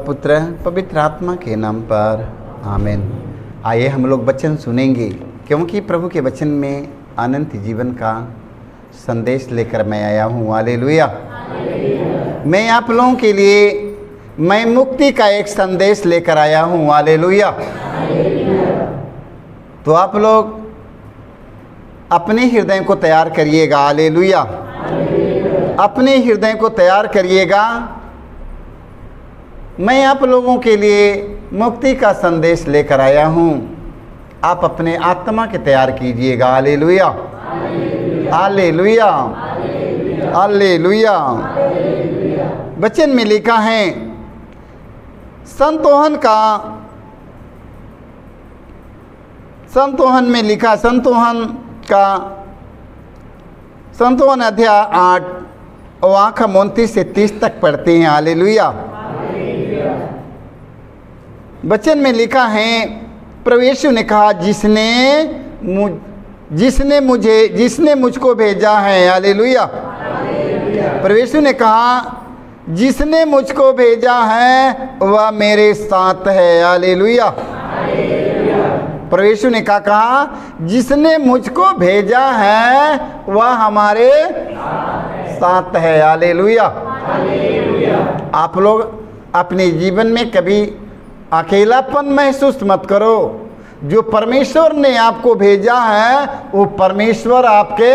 पुत्र पवित्र आत्मा के नाम पर आमीन। आइए हम लोग वचन सुनेंगे, क्योंकि प्रभु के वचन में अनंत जीवन का संदेश लेकर मैं आया हूँ। हालेलुया। मैं आप लोगों के लिए मैं मुक्ति का एक संदेश लेकर आया हूँ। हालेलुया। तो आप लोग अपने हृदय को तैयार करिएगा। हालेलुया। अपने हृदय को तैयार करिएगा। मैं आप लोगों के लिए मुक्ति का संदेश लेकर आया हूँ। आप अपने आत्मा के तैयार कीजिएगा। हालेलुया। हालेलुया। हालेलुया। वचन में लिखा है, संतोहन में लिखा, संतोहन अध्याय 8 वाक्य 29 से 30 तक पढ़ते हैं। हालेलुया। वचन में लिखा है, प्रभु यीशु ने कहा, जिसने मुझको भेजा है। हालेलुया। प्रभु यीशु ने कहा, जिसने मुझको भेजा है वह मेरे साथ है। हालेलुया। प्रभु यीशु ने कहा, जिसने मुझको भेजा है वह हमारे साथ है। हालेलुया। आप लोग अपने जीवन में कभी अकेलापन महसूस मत करो। जो परमेश्वर ने आपको भेजा है वो परमेश्वर आपके।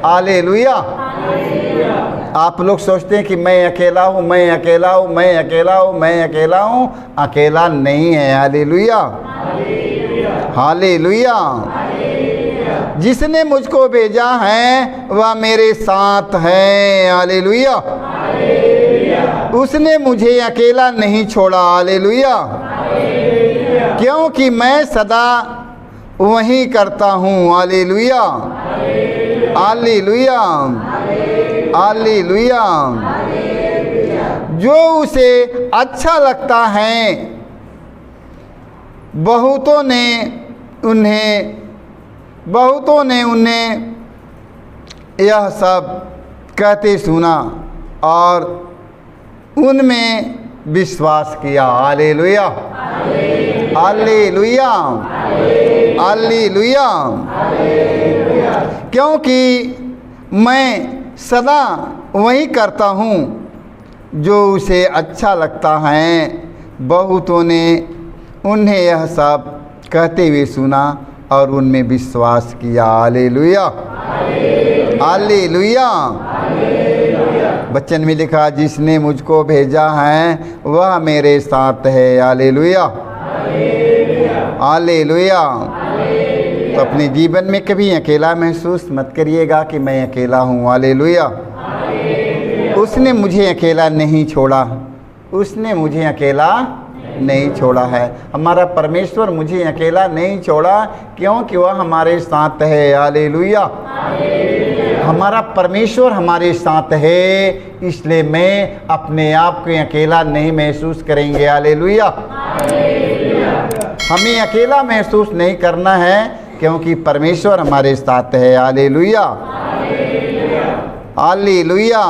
हालेलुया। आप लोग सोचते हैं कि मैं अकेला हूँ, मैं अकेला हूँ, मैं अकेला हूँ, मैं अकेला हूँ। अकेला नहीं है। हालेलुया। हालेलुया। जिसने मुझको भेजा है वह मेरे साथ है। हालेलुया। उसने मुझे अकेला नहीं छोड़ा। हालेलुया। क्योंकि मैं सदा वही करता हूँ। हालेलुया। हालेलुया। हालेलुया। जो उसे अच्छा लगता है, बहुतों ने उन्हें यह सब कहते सुना और उनमें विश्वास किया। हालेलुया। हालेलुया। हालेलुया। क्योंकि मैं सदा वही करता हूँ जो उसे अच्छा लगता है। बहुतों ने उन्हें यह सब कहते हुए सुना और उनमें विश्वास किया। हालेलुया। हालेलुया। वचन में लिखा, जिसने मुझको भेजा है वह मेरे साथ है। हालेलुया। हालेलुया। तो अपने जीवन में कभी अकेला महसूस मत करिएगा कि मैं अकेला हूँ। हालेलुया। उसने मुझे अकेला नहीं छोड़ा। उसने मुझे अकेला नहीं छोड़ा है। हमारा परमेश्वर मुझे अकेला नहीं छोड़ा, क्योंकि वह हमारे साथ है। हालेलुया। हमारा परमेश्वर हमारे साथ है, इसलिए मैं अपने आप को अकेला नहीं महसूस करेंगे। हालेलुया। हमें अकेला महसूस नहीं करना है, क्योंकि परमेश्वर हमारे साथ है। हालेलुया। हालेलुया।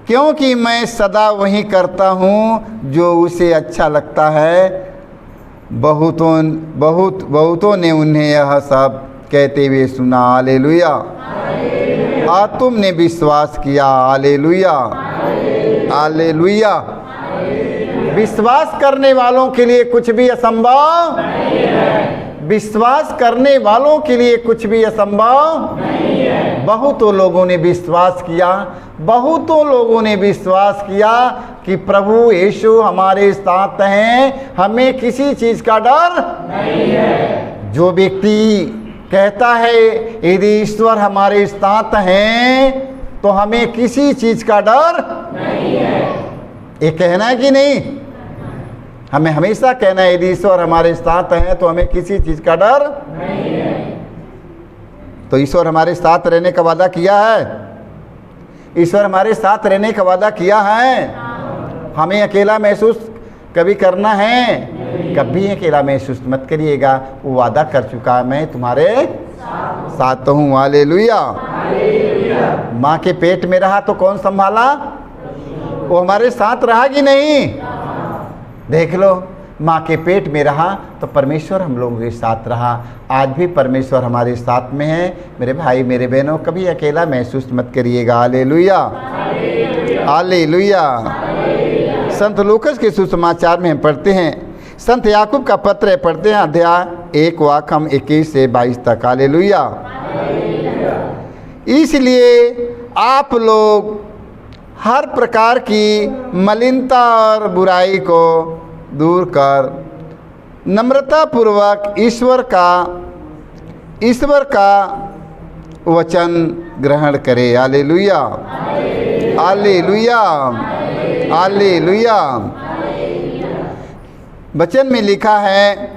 क्योंकि मैं सदा वही करता हूँ जो उसे अच्छा लगता है। बहुतों ने उन्हें यह सब कहते हुए सुना। हालेलुया। और तुमने विश्वास किया। हालेलुया। हालेलुया। विश्वास करने वालों के लिए कुछ भी असंभव नहीं है। विश्वास करने वालों के लिए कुछ भी असंभव नहीं है। बहुतों लोगों ने विश्वास किया। बहुतों लोगों ने विश्वास किया कि प्रभु यीशु हमारे साथ हैं, हमें किसी चीज़ का डर नहीं है। जो व्यक्ति कहता है यदि ईश्वर हमारे साथ हैं तो हमें किसी चीज़ का डर नहीं है, ये कहना है कि नहीं? हमें हमेशा कहना है यदि ईश्वर हमारे साथ हैं तो हमें किसी चीज़ का डर नहीं है। तो ईश्वर हमारे साथ रहने का वादा किया है। ईश्वर हमारे साथ रहने का वादा किया है। हमें अकेला महसूस कभी करना है? कभी अकेला महसूस मत करिएगा। वो वादा कर चुका है, मैं तुम्हारे साथ हूँ। हालेलुया। माँ के पेट में रहा तो कौन संभाला? वो हमारे साथ रहा कि नहीं? देख लो, माँ के पेट में रहा तो परमेश्वर हम लोगों के साथ रहा। आज भी परमेश्वर हमारे साथ में है। मेरे भाई मेरे बहनों, कभी अकेला महसूस मत करिएगा। Hallelujah, hallelujah. संत लूकस के सुसमाचार में हम पढ़ते हैं, संत याकूब का पत्र है, पढ़ते हैं अध्याय 1 वाक्य हम 21 से 22 तक। हालेलुया। इसलिए आप लोग हर प्रकार की मलिनता और बुराई को दूर कर नम्रता पूर्वक ईश्वर का वचन ग्रहण करे। Hallelujah, hallelujah, hallelujah. वचन में लिखा है,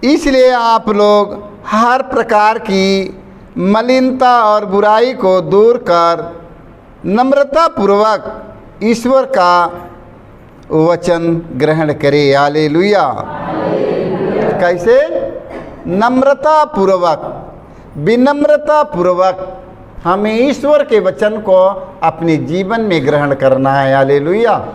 इसलिए आप लोग हर प्रकार की मलिनता और बुराई को दूर कर नम्रता पूर्वक ईश्वर का वचन ग्रहण करे। हालेलुया। कैसे? नम्रता पूर्वक, विनम्रता पूर्वक हमें ईश्वर के वचन को अपने जीवन में ग्रहण करना है। हालेलुया।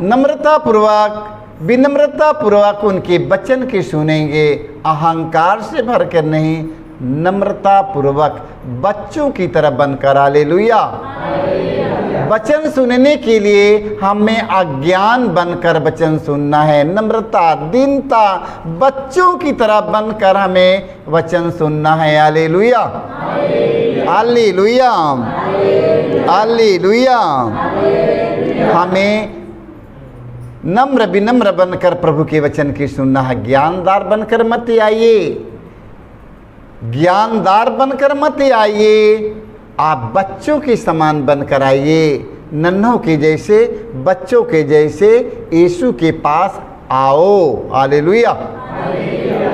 नम्रता पूर्वक, विनम्रता पूर्वक उनके वचन के सुनेंगे, अहंकार से भरकर नहीं, नम्रता पूर्वक बच्चों की तरह बनकर। हालेलुया। वचन सुनने के लिए हमें अज्ञान बनकर वचन सुनना है। नम्रता, दीनता, बच्चों की तरह बनकर हमें वचन सुनना है। Hallelujah, hallelujah, hallelujah. हमें नम्र विनम्र बनकर प्रभु के वचन की सुनना है। ज्ञानदार बनकर मत आइए, ज्ञानदार बनकर मत आइए, आप बच्चों के समान बनकर आइए। नन्हों के जैसे, बच्चों के जैसे यीशु के पास आओ। हालेलुया।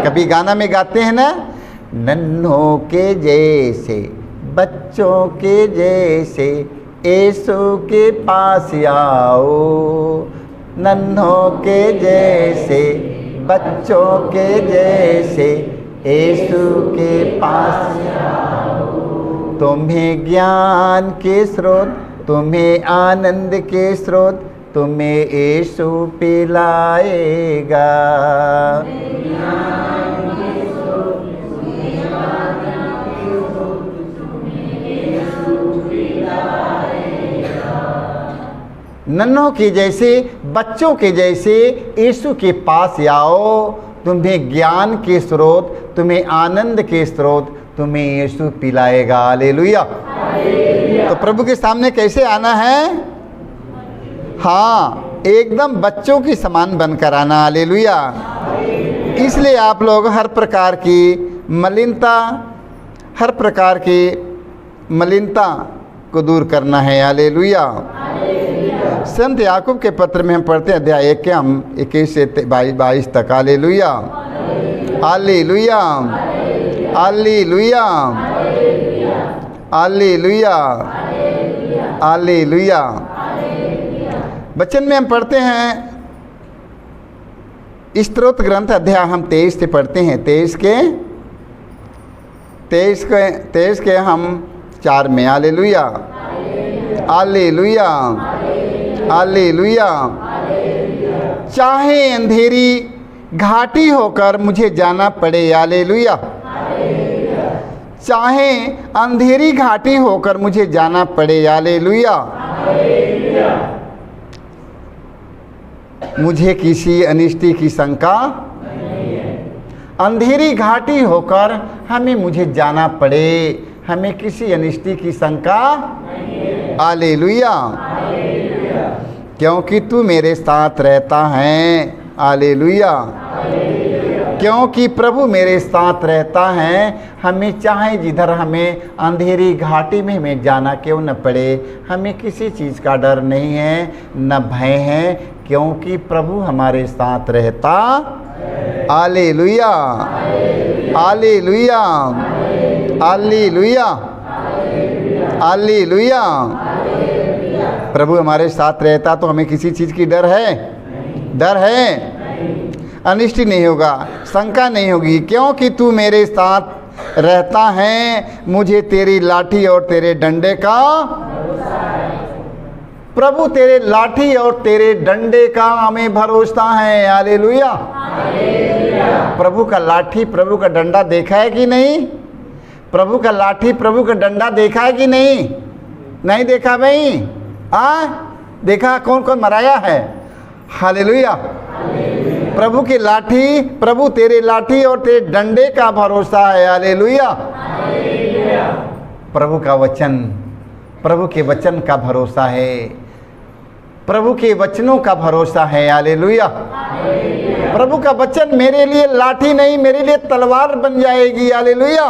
कभी गाना में गाते हैं ना, नन्हों के जैसे, बच्चों के जैसे यीशु के पास आओ। नन्हों के जैसे, बच्चों के जैसे यीशु के पास आओ। तुम्हें ज्ञान के स्रोत, तुम्हें आनंद के स्रोत, तुम्हें यीशु पिलाएगा। नन्हों के जैसे, बच्चों के जैसे यीशु के पास आओ। तुम्हें ज्ञान के स्रोत, तुम्हें आनंद के स्रोत, तुम्हें यीशु पिलाएगा। हालेलुया। तो प्रभु के सामने कैसे आना है? हाँ, एकदम बच्चों की समान बनकर आना। हालेलुया। इसलिए आप लोग हर प्रकार की मलिनता, हर प्रकार की मलिनता को दूर करना है। हालेलुया। संत याकूब के पत्र में हम पढ़ते हैं अध्याय 1 के हम 21 से 22 तक। Hallelujah, hallelujah, hallelujah, hallelujah, hallelujah. वचन में हम पढ़ते हैं, स्तोत्र ग्रंथ अध्याय हम 23 से पढ़ते हैं। 23 के हम 4 में। Hallelujah, hallelujah, hallelujah. चाहे अंधेरी घाटी होकर मुझे जाना पड़े। हालेलुया। चाहे अंधेरी घाटी होकर मुझे जाना पड़े। हालेलुया। मुझे किसी अनिष्टि की शंका नहीं है। अंधेरी घाटी होकर मुझे जाना पड़े, हमें किसी अनिष्टि की शंका नहीं है। हालेलुया। क्योंकि तू मेरे साथ रहता है। हालेलुया। क्योंकि प्रभु मेरे साथ रहता है, हमें चाहे जिधर हमें अंधेरी घाटी में हमें जाना क्यों न पड़े, हमें किसी चीज़ का डर नहीं है, न भय है, क्योंकि प्रभु हमारे साथ रहता। Hallelujah, hallelujah, hallelujah, hallelujah. प्रभु हमारे साथ रहता तो हमें किसी चीज़ की डर है? डर है? अनिष्टि नहीं होगा, शंका नहीं होगी। क्योंकि तू मेरे साथ रहता है, मुझे तेरी लाठी और तेरे डंडे का, प्रभु तेरे लाठी और तेरे डंडे का हमें भरोसा है। हालेलुया। प्रभु का लाठी, प्रभु का डंडा देखा है कि नहीं? प्रभु का लाठी, प्रभु का डंडा देखा है कि नहीं? नहीं देखा भाई? देखा? कौन कौन मराया है? हालेलुया। प्रभु की लाठी, प्रभु तेरे लाठी और तेरे डंडे का भरोसा है। हालेलुया। प्रभु का वचन, प्रभु के वचन का भरोसा है, प्रभु के वचनों का भरोसा है। हालेलुया। प्रभु का वचन मेरे लिए लाठी नहीं, मेरे लिए तलवार बन जाएगी। हालेलुया।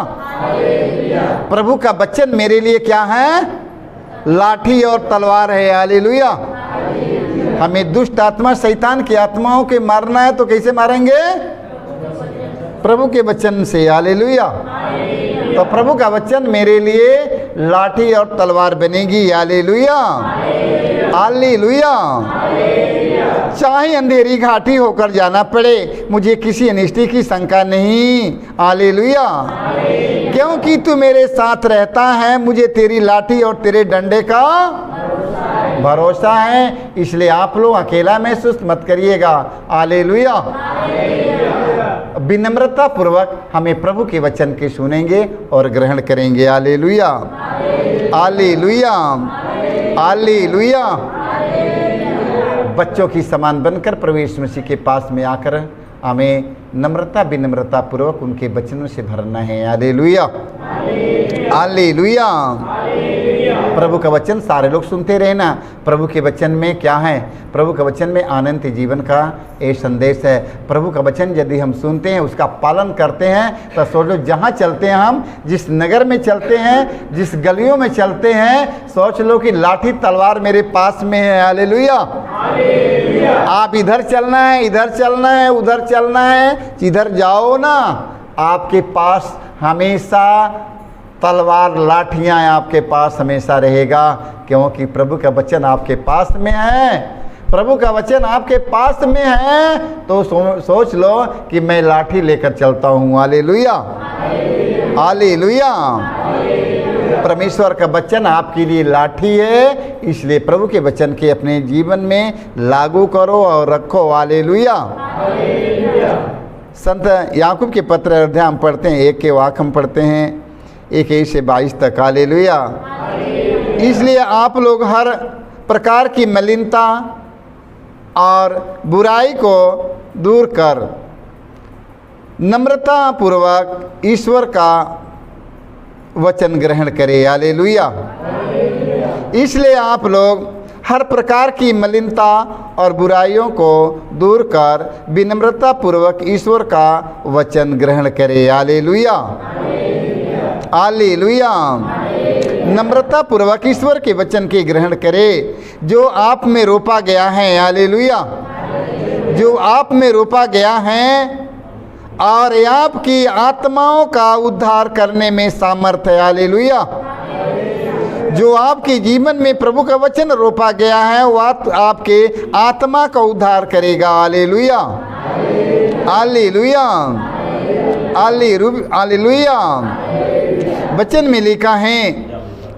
प्रभु का वचन मेरे लिए क्या है? लाठी और तलवार है। हालेलुया। हमें दुष्ट आत्मा, शैतान की आत्माओं के मारना है तो कैसे मारेंगे? प्रभु के वचन से। हालेलुया। तो प्रभु का वचन मेरे लिए लाठी और तलवार बनेगी। हालेलुया। हालेलुया। चाहे अंधेरी घाटी होकर जाना पड़े, मुझे किसी अनिष्टि की शंका नहीं। हालेलुया। क्योंकि तू मेरे साथ रहता है, मुझे तेरी लाठी और तेरे डंडे का भरोसा है। इसलिए आप लोग अकेला महसूस मत करिएगा। हालेलुया। विनम्रता पूर्वक हमें प्रभु के वचन के सुनेंगे और ग्रहण करेंगे। हालेलुया। हालेलुया। हालेलुया। बच्चों की समान बनकर प्रभु यीशु मसीह के पास में आकर हमें नम्रता विनम्रता पूर्वक उनके वचनों से भरना है। हालेलुया। हालेलुया। प्रभु का वचन सारे लोग सुनते रहना। प्रभु के वचन में क्या है? प्रभु का वचन में आनंद जीवन का एक संदेश है। प्रभु का वचन यदि हम सुनते हैं, उसका पालन करते हैं, तो सोच लो जहाँ चलते हैं हम, जिस नगर में चलते हैं, जिस गलियों में चलते हैं, सोच लो कि लाठी तलवार मेरे पास में है। हालेलुया। आप इधर चलना है, इधर चलना है, उधर चलना है, जिधर जाओ ना, आपके पास हमेशा तलवार, लाठियाँ आपके पास हमेशा रहेगा, क्योंकि प्रभु का वचन आपके पास में है। प्रभु का वचन आपके पास में है तो सोच लो कि मैं लाठी लेकर चलता हूँ। हालेलुया। हालेलुया। परमेश्वर का वचन आपके लिए लाठी है, इसलिए प्रभु के वचन के अपने जीवन में लागू करो और रखो। हालेलुया। संत याकूब के पत्र अध्याय हम पढ़ते हैं, 1 के वाक्य हम पढ़ते हैं, 1 से 22 तक। हालेलुया। इसलिए आप लोग हर प्रकार की मलिनता और बुराई को दूर कर नम्रता पूर्वक ईश्वर का वचन ग्रहण करें। हालेलुया। इसलिए आप लोग हर प्रकार की मलिनता और बुराइयों को दूर कर विनम्रता पूर्वक ईश्वर का वचन ग्रहण करें। हालेलुया। हालेलुया। नम्रता पूर्वक ईश्वर के वचन के ग्रहण करें जो आप में रोपा गया है। हालेलुया। जो आप में रोपा गया है और आपकी आत्माओं का उद्धार करने में सामर्थ्य है। हालेलुया। जो आपके जीवन में प्रभु का वचन रोपा गया है वह आपके आत्मा का उद्धार करेगा। हालेलुया। हालेलुया। हालेलुया। वचन में लिखा है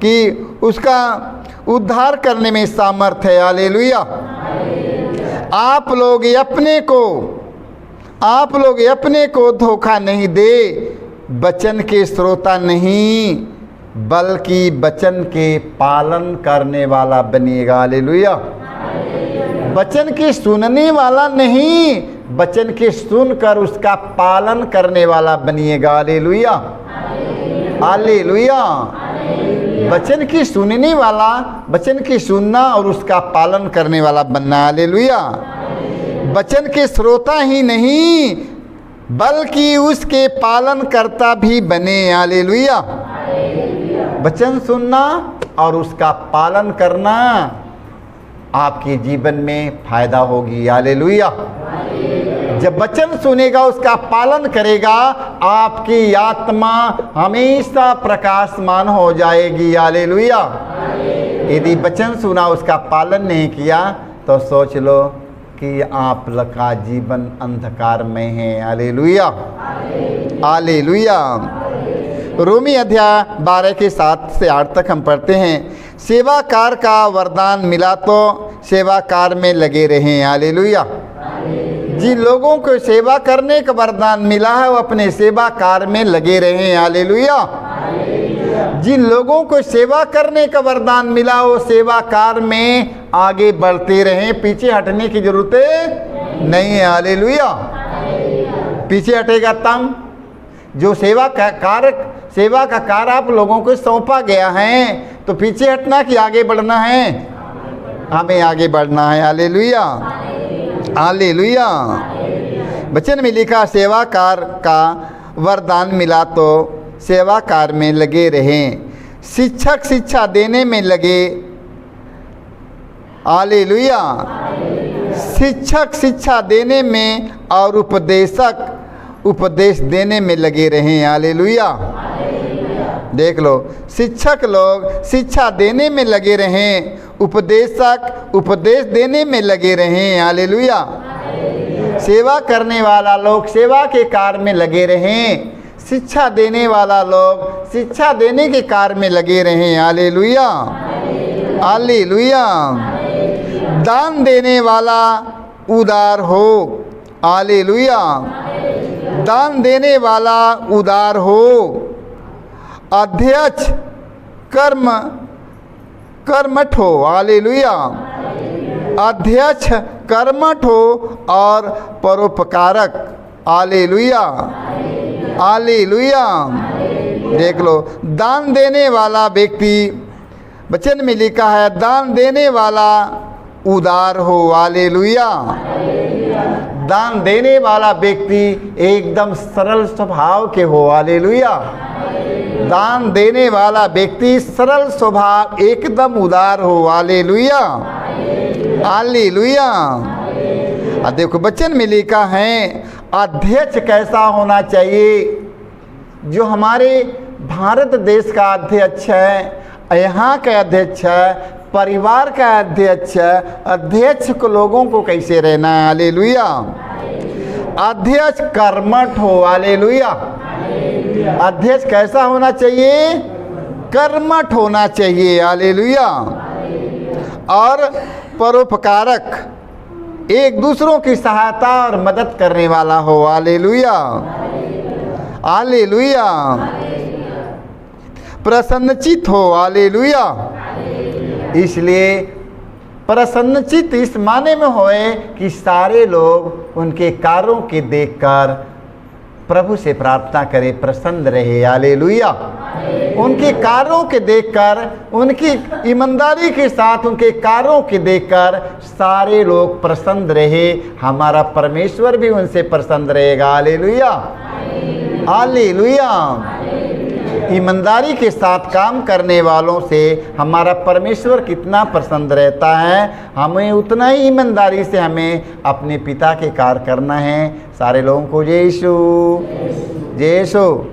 कि उसका उद्धार करने में सामर्थ्य है। हालेलुया। आप लोग अपने को धोखा नहीं दे, वचन के श्रोता नहीं बल्कि वचन के पालन करने वाला बनिएगा। हालेलुया। वचन के सुनने वाला नहीं, वचन के सुनकर उसका पालन करने वाला बनिएगा। हालेलुया। हालेलुया। वचन की सुनने वाला, वचन की सुनना और उसका पालन करने वाला बनना। हालेलुया। वचन के श्रोता ही नहीं बल्कि उसके पालन करता भी बने। हालेलुया। वचन सुनना और उसका पालन करना आपके जीवन में फायदा होगी। हालेलुया। जब वचन सुनेगा, उसका पालन करेगा, आपकी आत्मा हमेशा प्रकाशमान हो जाएगी। हालेलुया। यदि वचन सुना, उसका पालन नहीं किया, तो सोच लो कि आप का जीवन अंधकार में है। हालेलुया। हालेलुया। रोमी अध्याय 12 के 7 से 8 तक हम पढ़ते हैं, सेवाकार का वरदान मिला तो सेवाकार में लगे रहें। हालेलुया। जिन लोगों को सेवा करने का वरदान मिला है वो अपने सेवाकार में लगे रहें। हालेलुया। जिन लोगों को सेवा करने का वरदान मिला वो सेवाकार में आगे बढ़ते रहें, पीछे हटने की जरूरत नहीं है। हालेलुया। पीछे हटेगा तम जो सेवा का कार्य आप लोगों को सौंपा गया है, तो पीछे हटना कि आगे बढ़ना है? हमें आगे बढ़ना है। हालेलुया। हालेलुया। वचन में लिखा सेवाकार का वरदान मिला तो सेवाकार में लगे रहें, शिक्षक शिक्षा देने में लगे। हालेलुया। शिक्षक शिक्षा देने में और उपदेशक उपदेश देने में लगे रहें। हालेलुया। देख लो, शिक्षक लोग शिक्षा देने में लगे रहें, उपदेशक उपदेश देने में लगे रहें। हालेलुया। सेवा करने वाला लोग सेवा के कार्य में लगे रहें, शिक्षा देने वाला लोग शिक्षा देने के कार्य में लगे रहें। हालेलुया। हालेलुया। दान देने वाला उदार हो। हालेलुया। दान देने वाला उदार हो। अध्यक्ष कर्मठ हो। हालेलुया। अध्यक्ष कर्मठ हो और परोपकारक। हालेलुया। हालेलुया। देख लो, दान देने वाला व्यक्ति, वचन में लिखा है दान देने वाला उदार हो। हालेलुया। दान देने वाला व्यक्ति एकदम सरल स्वभाव के हो। हालेलुया। दान देने वाला व्यक्ति सरल स्वभाव एकदम उदार हो। हालेलुया। हालेलुया। देखो वचन में लिखा है अध्यक्ष कैसा होना चाहिए? जो हमारे भारत देश का अध्यक्ष है, यहाँ का अध्यक्ष है, परिवार का अध्यक्ष है, अध्यक्ष को लोगों को कैसे रहना है? हालेलुया। अध्यक्ष कर्मठ हो। हालेलुया। अध्यक्ष कैसा होना चाहिए? कर्मठ होना चाहिए। हालेलुया। और परोपकारक, एक दूसरों की सहायता और मदद करने वाला हो। हालेलुया। हालेलुया। प्रसन्नचित हो। हालेलुया। इसलिए प्रसन्नचित इस माने में होए कि सारे लोग उनके कार्यों के देखकर प्रभु से प्रार्थना करें, प्रसन्न रहे। हालेलुया। उनके कार्यों के देखकर, उनकी ईमानदारी के साथ उनके कार्यों के देखकर सारे लोग प्रसन्न रहे, हमारा परमेश्वर भी उनसे प्रसन्न रहेगा। हालेलुया। हालेलुया। ईमानदारी के साथ काम करने वालों से हमारा परमेश्वर कितना प्रसन्न रहता है, हमें उतना ही ईमानदारी से हमें अपने पिता के कार्य करना है। सारे लोगों को जय यीशु, जय यीशु।